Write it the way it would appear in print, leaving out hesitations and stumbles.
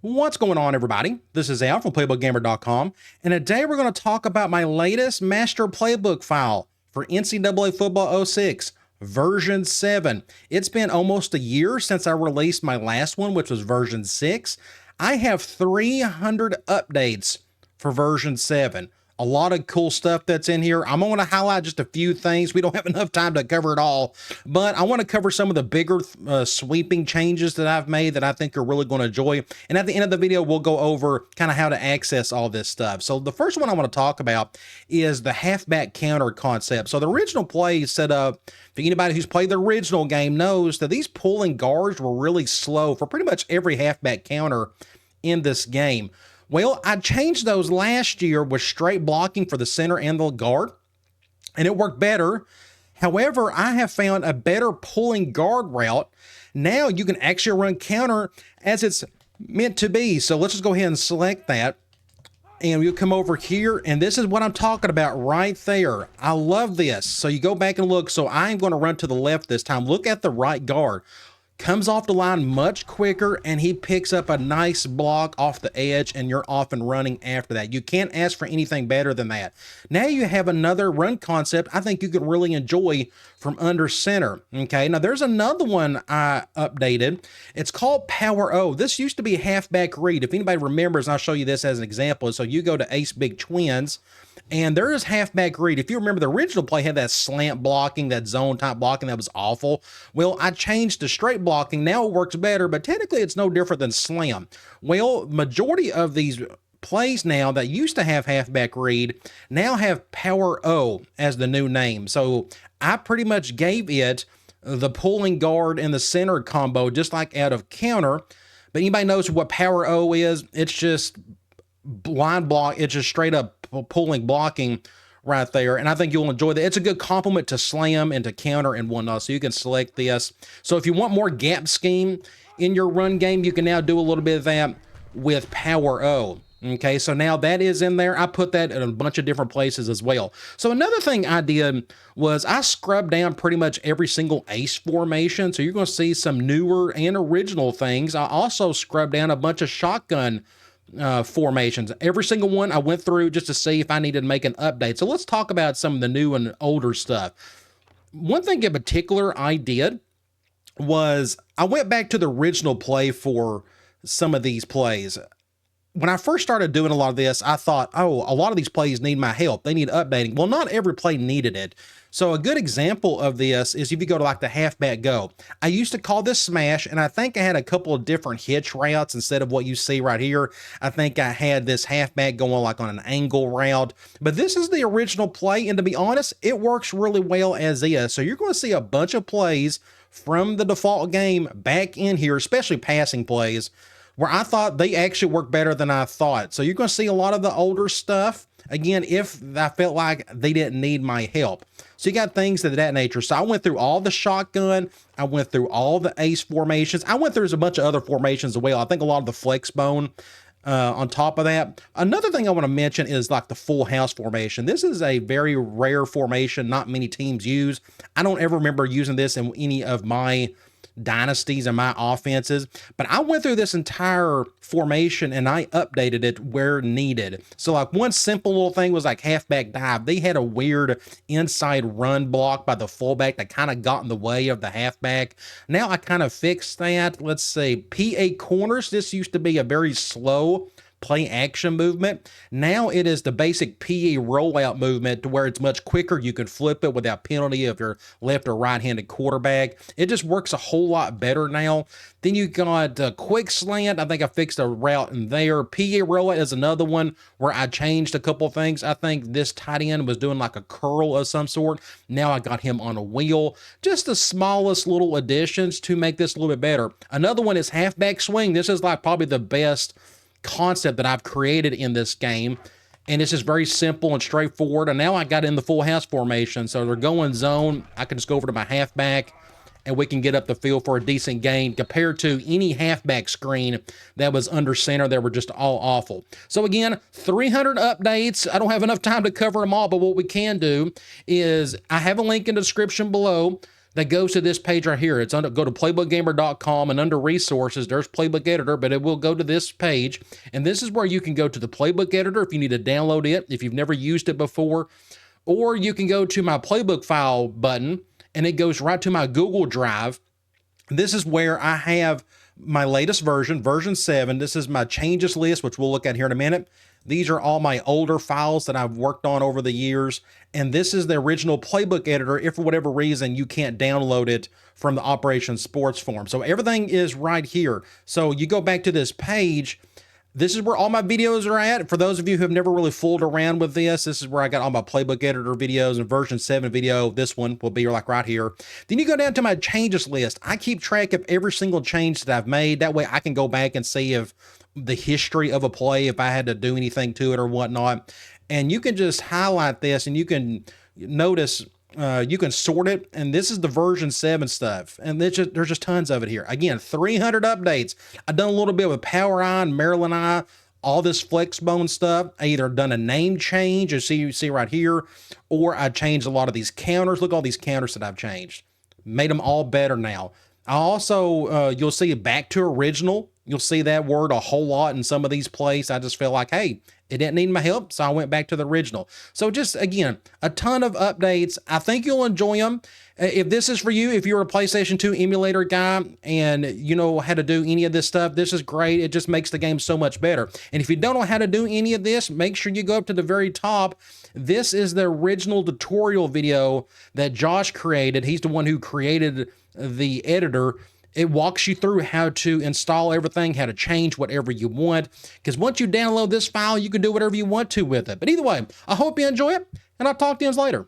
What's going on, everybody? This is Al from PlaybookGamer.com, and today we're going to talk about my latest master playbook file for NCAA Football 06, version 7. It's been almost a year since I released my last one, which was version 6. I have 300 updates for version 7. A lot of cool stuff that's in here. I'm going to highlight just a few things. We don't have enough time to cover it all, but I want to cover some of the bigger sweeping changes that I've made that I think you're really going to enjoy. And at the end of the video, we'll go over kind of how to access all this stuff. So the first one I want to talk about is the halfback counter concept. So the original play set up, for anybody who's played the original game knows that these pulling guards were really slow for pretty much every halfback counter in this game. Well, I changed those last year with straight blocking for the center and the guard, and it worked better. However, I have found a better pulling guard route. Now you can actually run counter as it's meant to be. So let's just go ahead and select that. And we'll come over here, and this is what I'm talking about right there. I love this. So you go back and look. So I'm going to run to the left this time. Look at the right guard. Comes off the line much quicker, and he picks up a nice block off the edge, and you're off and running after that. You can't ask for anything better than that. Now you have another run concept I think you could really enjoy from under center. Okay, now there's another one I updated. It's called Power O. This used to be halfback read. If anybody remembers, I'll show you this as an example. So you go to Ace Big Twins, and there is halfback read. If you remember, the original play had that slant blocking, that zone type blocking that was awful. Well, I changed to straight blocking. Now it works better, but technically it's no different than slam. Well, majority of these plays now that used to have halfback read now have Power O as the new name. So I pretty much gave it the pulling guard and the center combo just like out of counter. But anybody knows what Power O is? It's just line block. It's just straight up pulling blocking right there, and I think you'll enjoy that. It's a good complement to slam and to counter and whatnot, so you can select this. So if you want more gap scheme in your run game, you can now do a little bit of that with Power O. Okay, so now that is in there. I put that in a bunch of different places as well. So another thing I did was I scrubbed down pretty much every single ace formation, so you're going to see some newer and original things. I also scrubbed down a bunch of shotgun formations. Every single one I went through just to see if I needed to make an update. So let's talk about some of the new and older stuff. One thing in particular I did was I went back to the original play for some of these plays. When I first started doing a lot of this, I thought, oh, a lot of these plays need my help. They need updating. Well, not every play needed it. So a good example of this is if you go to like the halfback go. I used to call this smash, and I think I had a couple of different hitch routes instead of what you see right here. I think I had this halfback going like on an angle route, but this is the original play, and to be honest, it works really well as is. So you're going to see a bunch of plays from the default game back in here, especially passing plays, where I thought they actually work better than I thought. So you're going to see a lot of the older stuff, again, if I felt like they didn't need my help. So you got things of that nature. So I went through all the shotgun. I went through all the ace formations. I went through a bunch of other formations as well. I think a lot of the flex bone on top of that. Another thing I want to mention is like the full house formation. This is a very rare formation not many teams use. I don't ever remember using this in any of my dynasties and my offenses, but I went through this entire formation and I updated it where needed. So like one simple little thing was like halfback dive. They had a weird inside run block by the fullback that kind of got in the way of the halfback. Now I kind of fixed that. Let's see, PA corners. This used to be a very slow play action movement. Now it is the basic PE rollout movement to where it's much quicker. You can flip it without penalty if you're left or right-handed quarterback. It just works a whole lot better now. Then you got quick slant. I think I fixed a route in there. PE rollout is another one where I changed a couple of things. I think this tight end was doing like a curl of some sort. Now I got him on a wheel. Just the smallest little additions to make this a little bit better. Another one is halfback swing. This is like probably the best concept that I've created in this game, and it's just very simple and straightforward. And now I got in the full house formation, so they're going zone. I can just go over to my halfback and we can get up the field for a decent gain compared to any halfback screen that was under center that were just all awful. So again, 300 updates. I don't have enough time to cover them all, but what we can do is I have a link in the description below that goes to this page right here. It's under, go to playbookgamer.com, and under resources, there's Playbook Editor, but it will go to this page. And this is where you can go to the Playbook Editor if you need to download it, if you've never used it before, or you can go to my Playbook file button and it goes right to my Google Drive. This is where I have my latest version, version 7. This is my changes list, which we'll look at here in a minute. These are all my older files that I've worked on over the years. And this is the original Playbook Editor if for whatever reason you can't download it from the Operation Sports form. So everything is right here. So you go back to this page. This is where all my videos are at. For those of you who have never really fooled around with this is where I got all my Playbook Editor videos, and version 7 video. This one will be like right here. Then you go down to my changes list. I keep track of every single change that I've made. That way I can go back and see if the history of a play, if I had to do anything to it or whatnot. And you can just highlight this and you can notice, you can sort it. And this is the version 7 stuff. And there's just tons of it here. Again, 300 updates. I've done a little bit with Power Eye and Maryland Eye, all this Flexbone stuff. I either done a name change, as you see right here, or I changed a lot of these counters. Look at all these counters that I've changed. Made them all better now. I also, you'll see back to original. You'll see that word a whole lot in some of these plays. I just feel like, hey, it didn't need my help, so I went back to the original. So just, again, a ton of updates. I think you'll enjoy them. If this is for you, if you're a PlayStation 2 emulator guy and you know how to do any of this stuff, this is great. It just makes the game so much better. And if you don't know how to do any of this, make sure you go up to the very top. This is the original tutorial video that Josh created. He's the one who created the editor. It walks you through how to install everything, how to change whatever you want. Because once you download this file, you can do whatever you want to with it. But either way, I hope you enjoy it, and I'll talk to you later.